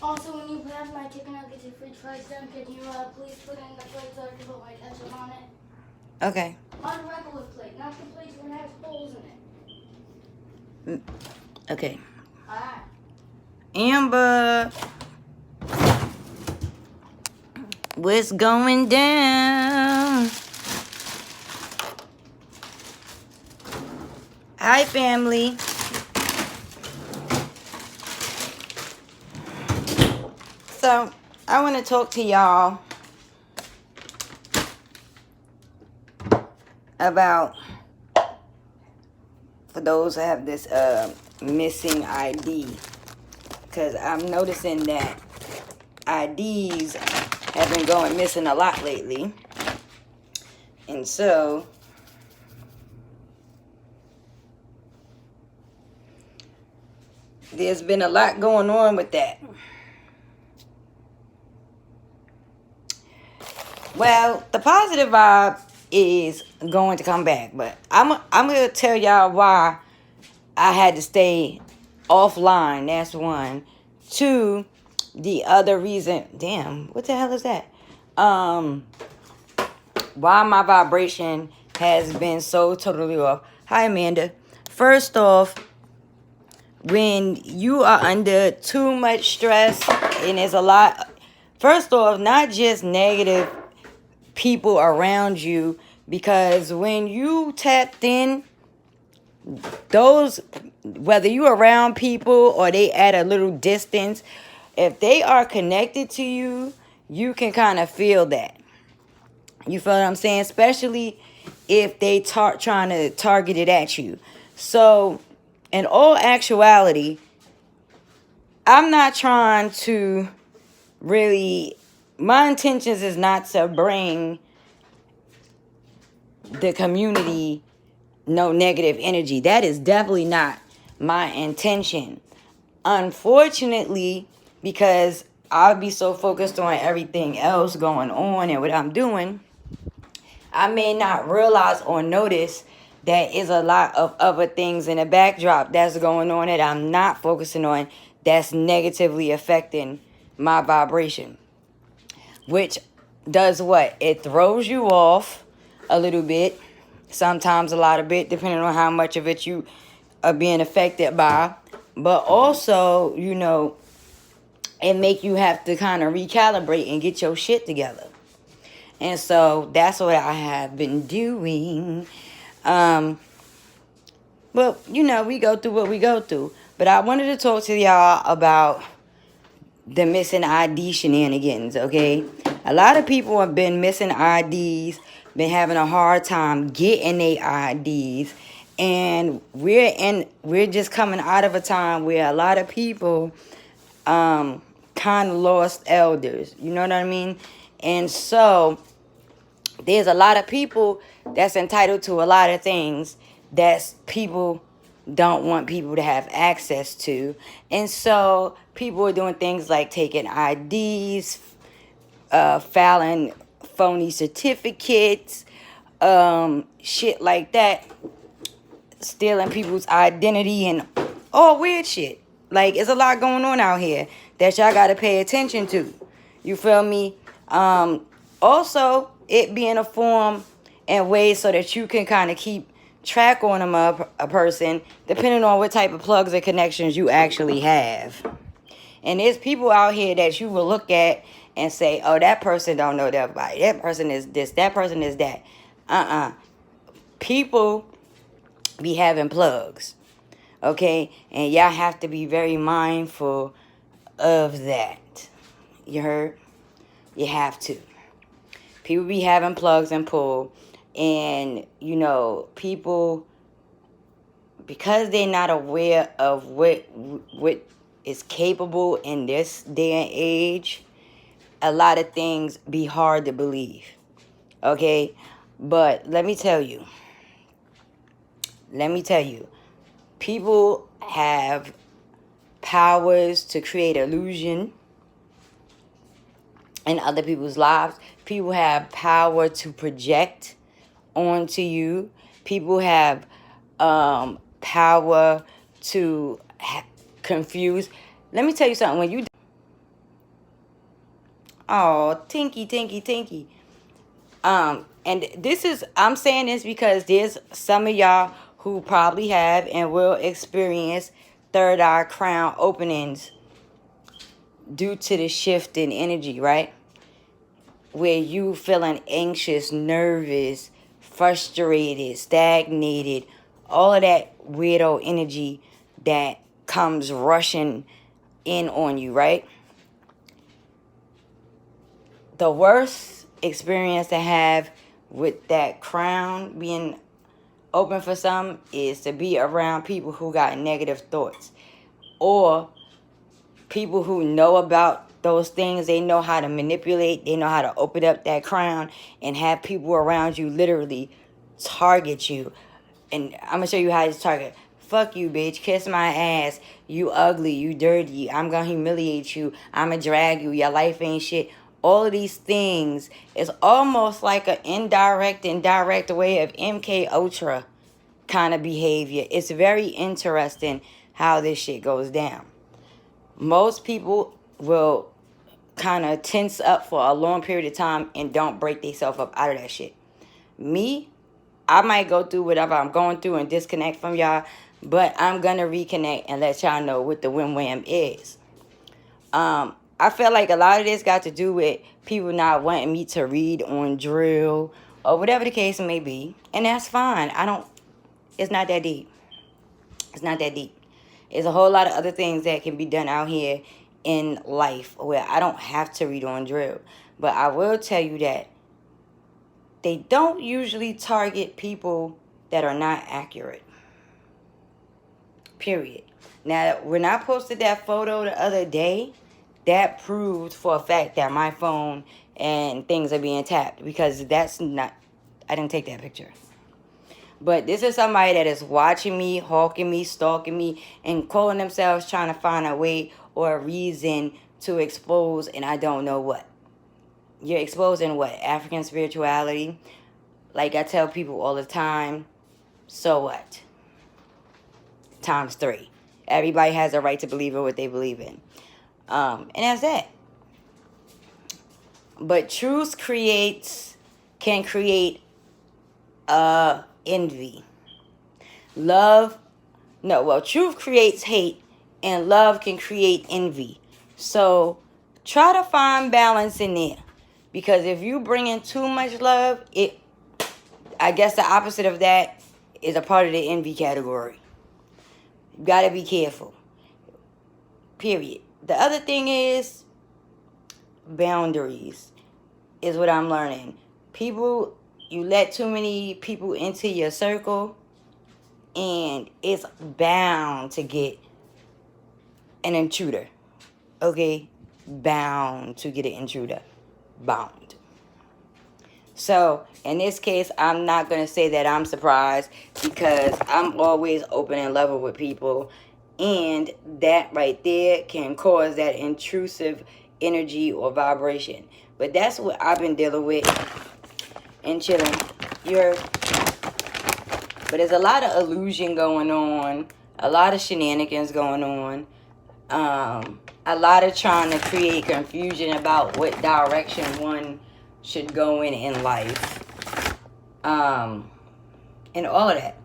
Also, when you pass my chicken nuggets and french fries down, can you please put in the plate so I can put my ketchup on it? Okay. On a regular plate, not the plate that has holes in it. Okay. Alright. Amber, what's going down? Hi, family. So, I want to talk to y'all about, for those that have this missing ID, because I'm noticing that IDs have been going missing a lot lately. And so, there's been a lot going on with that. Well, the positive vibe is going to come back, but I'm going to tell y'all why I had to stay offline. That's one. Two, the other reason, damn, what the hell is that? Why my vibration has been so totally off. Hi, Amanda. First off, when you are under too much stress and there's a lot, first off, not just negative people around you, because when you tapped in, those, whether you around people or they at a little distance, if they are connected to you, you can kind of feel that. You feel what I'm saying? Especially if they trying to target it at you. So, in all actuality, I'm not trying to really, my intentions is not to bring the community no negative energy. That is definitely not my intention. Unfortunately, because I'll be so focused on everything else going on and what I'm doing, I may not realize or notice there is a lot of other things in the backdrop that's going on that I'm not focusing on, that's negatively affecting my vibration. Which does what? It throws you off a little bit. Sometimes a lot of bit, depending on how much of it you are being affected by. But also, you know, it make you have to kind of recalibrate and get your shit together. And so that's what I have been doing. But, you know, we go through what we go through. But I wanted to talk to y'all about the missing ID shenanigans, okay? A lot of people have been missing IDs, been having a hard time getting their IDs. And we're just coming out of a time where a lot of people kind of lost elders. You know what I mean? And so there's a lot of people that's entitled to a lot of things that people don't want people to have access to. And so people are doing things like taking IDs, filing phony certificates, shit like that, stealing people's identity and all weird shit. Like, it's a lot going on out here that y'all got to pay attention to. You feel me? Also, it being a form and ways so that you can kind of keep track on a person, depending on what type of plugs or connections you actually have. And there's people out here that you will look at and say, oh, that person don't know their body. That person is this. That person is that. People be having plugs. Okay? And y'all have to be very mindful of that. You heard? You have to. People be having plugs and pull. And, you know, people, because they're not aware of what is capable in this day and age, a lot of things be hard to believe. Okay? But let me tell you, people have powers to create illusion in other people's lives. People have power to project onto you. People have power to confuse. Let me tell you something. Oh, tinky, tinky, tinky. And this is, I'm saying this because there's some of y'all who probably have and will experience third eye crown openings due to the shift in energy, right? Where you feeling anxious, nervous, frustrated, stagnated, all of that weirdo energy that comes rushing in on you, right? The worst experience to have with that crown being open for some is to be around people who got negative thoughts, or people who know about those things. They know how to manipulate, they know how to open up that crown and have people around you literally target you. And I'm gonna show you how to target. Fuck you, bitch. Kiss my ass. You ugly. You dirty. I'm gonna humiliate you. I'm gonna drag you. Your life ain't shit. All of these things is almost like an indirect way of MK Ultra kind of behavior. It's very interesting how this shit goes down. Most people will kind of tense up for a long period of time and don't break themselves up out of that shit. Me, I might go through whatever I'm going through and disconnect from y'all, but I'm gonna reconnect and let y'all know what the wham is. I feel like a lot of this got to do with people not wanting me to read on drill or whatever the case may be, and that's fine. It's not that deep. It's not that deep. There's a whole lot of other things that can be done out here in life where I don't have to read on drill. But I will tell you that they don't usually target people that are not accurate. Period. Now, when I posted that photo the other day, that proved for a fact that my phone and things are being tapped, because that's not, I didn't take that picture. But this is somebody that is watching me, hawking me, stalking me, and calling themselves trying to find a way or a reason to expose, and I don't know what. You're exposing what? African spirituality. Like I tell people all the time, so what? Times 3. Everybody has a right to believe in what they believe in. And that's that. But truth can create envy. Truth creates hate, and love can create envy. So try to find balance in there. Because if you bring in too much love, I guess the opposite of that is a part of the envy category. You gotta be careful. Period. The other thing is boundaries is what I'm learning. You let too many people into your circle, and it's bound to get an intruder. Okay? Bound to get an intruder. Bound. So, in this case, I'm not going to say that I'm surprised, because I'm always open and level with people. And that right there can cause that intrusive energy or vibration. But that's what I've been dealing with and chilling. But there's a lot of illusion going on. A lot of shenanigans going on. A lot of trying to create confusion about what direction one should go in life. And all of that.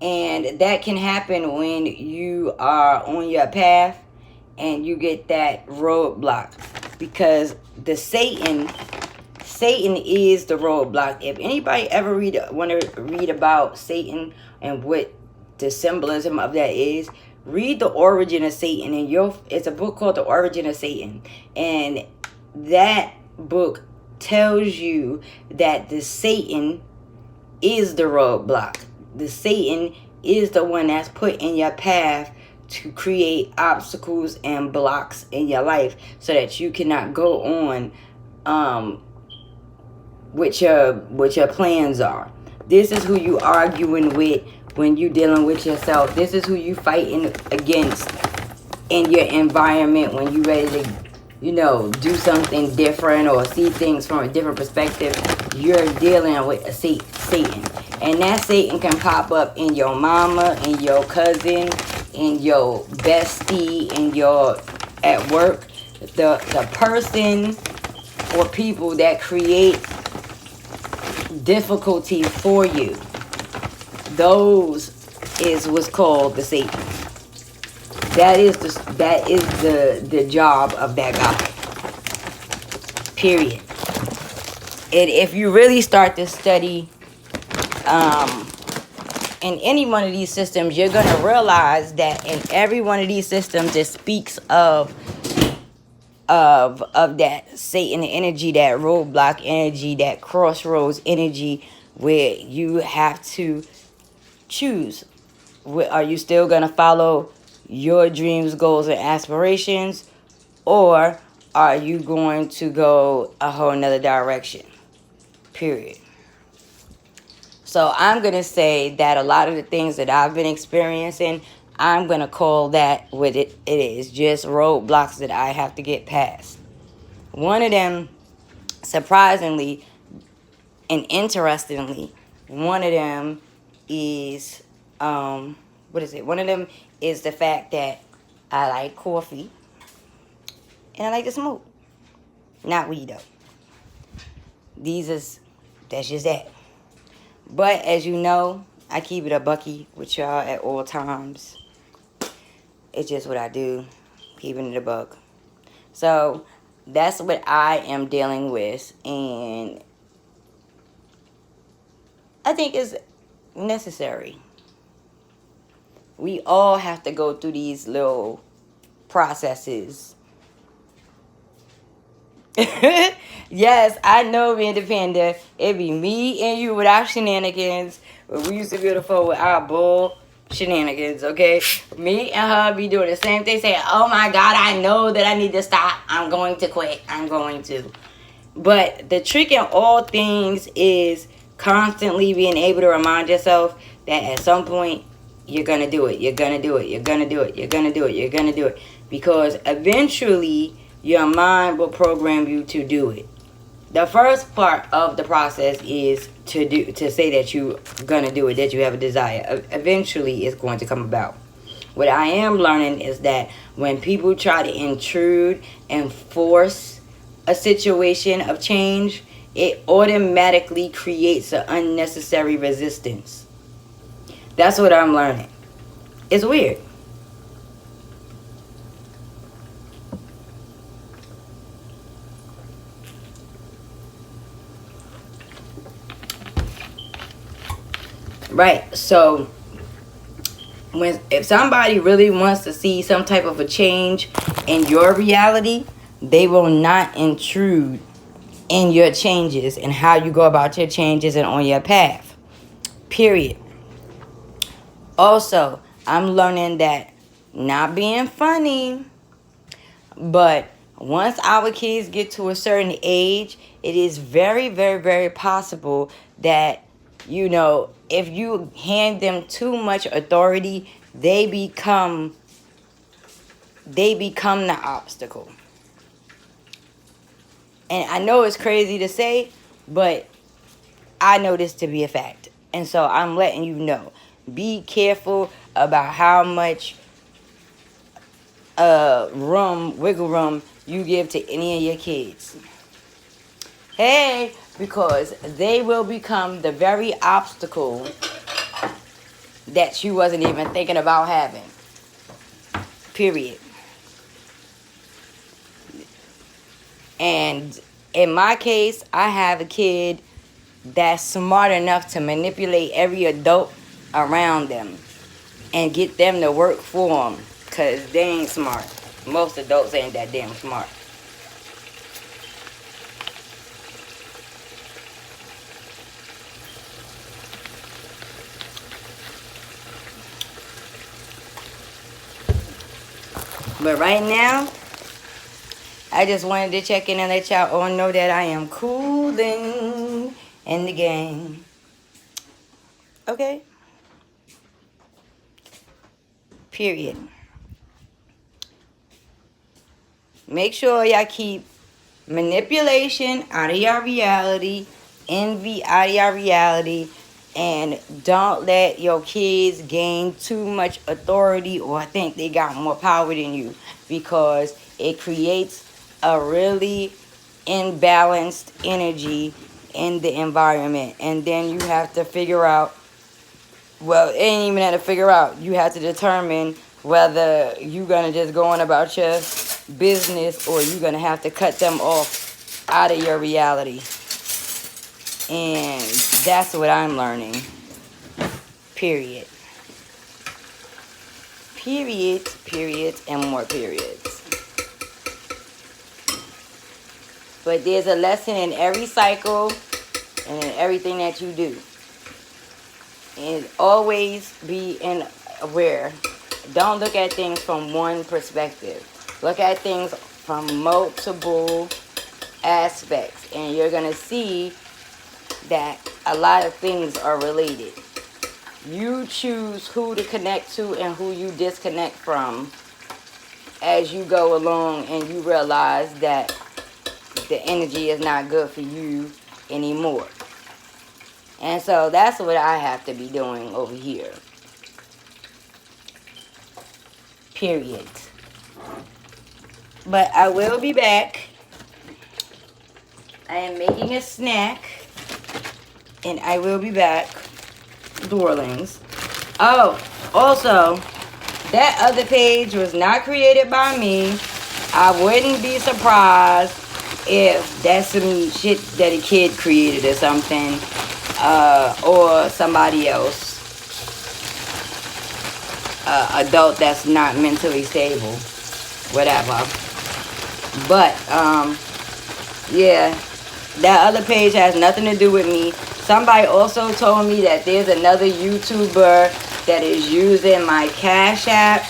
And that can happen when you are on your path and you get that roadblock. Because the Satan is the roadblock. If anybody ever want to read about Satan and what the symbolism of that is, read The Origin of Satan. And it's a book called The Origin of Satan. And that book tells you that the Satan is the roadblock. The Satan is the one that's put in your path to create obstacles and blocks in your life so that you cannot go on what your plans are. This is who you arguing with when you dealing with yourself. This is who you fighting against in your environment when you ready to, do something different or see things from a different perspective. You're dealing with a Satan. And that Satan can pop up in your mama, in your cousin, in your bestie, at work. The person or people that create difficulty for you. Those is what's called the Satan. That is the job of that guy. Period. And if you really start to study in any one of these systems, you're going to realize that in every one of these systems, it speaks of that Satan energy, that roadblock energy, that crossroads energy, where you have to choose. Are you still going to follow your dreams, goals, and aspirations, or are you going to go a whole nother direction? Period. So I'm going to say that a lot of the things that I've been experiencing, I'm going to call that what it is. Just roadblocks that I have to get past. One of them, surprisingly and interestingly, one of them is, what is it? One of them is the fact that I like coffee and I like to smoke. Not weed, though. That's just that. But as you know, I keep it a bucky with y'all at all times. It's just what I do, keeping it a buck. So that's what I am dealing with, and I think it's necessary. We all have to go through these little processes. Yes, I know, being independent. It be me and you with our shenanigans. We used to be able to fold with our bull shenanigans, okay? Me and her be doing the same thing, saying, oh my God, I know that I need to stop. I'm going to quit. I'm going to. But the trick in all things is constantly being able to remind yourself that at some point, you're going to do it. You're going to do it. You're going to do it. You're going to do it. You're going to do it. Because eventually, your mind will program you to do it. The first part of the process is to say that you're going to do it, that you have a desire. Eventually, it's going to come about. What I am learning is that when people try to intrude and force a situation of change, it automatically creates an unnecessary resistance. That's what I'm learning. It's weird. Right, so if somebody really wants to see some type of a change in your reality, they will not intrude in your changes and how you go about your changes and on your path. Period. Also, I'm learning that, not being funny, but once our kids get to a certain age, it is very, very, very possible that, you know, if you hand them too much authority, they become the obstacle. And I know it's crazy to say, but I know this to be a fact. And so I'm letting you know. Be careful about how much wiggle room you give to any of your kids. Hey, because they will become the very obstacle that you wasn't even thinking about having. Period. And in my case, I have a kid that's smart enough to manipulate every adult around them and get them to work for them, because they ain't smart. Most adults ain't that damn smart. But right now, I just wanted to check in and let y'all all know that I am cooling in the game. Okay? Period. Make sure y'all keep manipulation out of your reality, envy out of your reality, and don't let your kids gain too much authority or think they got more power than you, because it creates a really imbalanced energy in the environment. And then you have to figure out, well, it ain't even have to figure out. You have to determine whether you're going to just go on about your business or you're going to have to cut them off out of your reality. And that's what I'm learning. Period. Period, period, and more periods. But there's a lesson in every cycle and in everything that you do. And always be aware. Don't look at things from one perspective. Look at things from multiple aspects. And you're going to see that a lot of things are related. You choose who to connect to and who you disconnect from as you go along and you realize that the energy is not good for you anymore. And so that's what I have to be doing over here. Period. But I will be back. I am making a snack. And I will be back. Darlings. Oh, also, that other page was not created by me. I wouldn't be surprised if that's some shit that a kid created or something. Or somebody else. Adult that's not mentally stable. Whatever. But, yeah. That other page has nothing to do with me. Somebody also told me that there's another YouTuber that is using my Cash App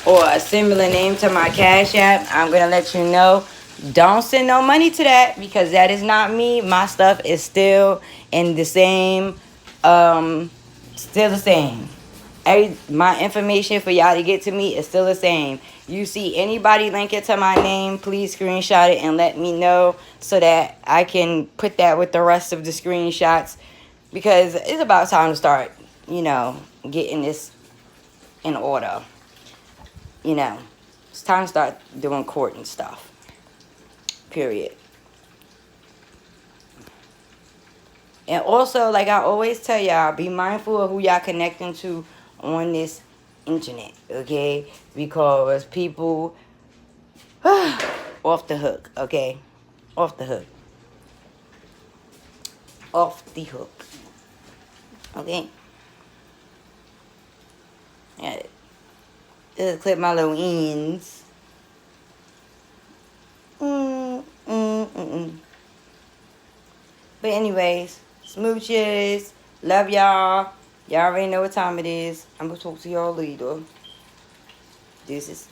or a similar name to my Cash App. I'm going to let you know. Don't send no money to that because that is not me. My stuff is still in the same, still the same. My information for y'all to get to me is still the same. You see anybody link it to my name, please screenshot it and let me know so that I can put that with the rest of the screenshots. Because it's about time to start, you know, getting this in order. You know, it's time to start doing court and stuff. Period. And also, like I always tell y'all, be mindful of who y'all connecting to on this internet, okay? Because people off the hook, okay? Off the hook. Off the hook. Okay? Yeah. Just clip my little ends. But anyways, smooches. Love y'all. Y'all already know what time it is. I'm gonna talk to y'all later. Deuces.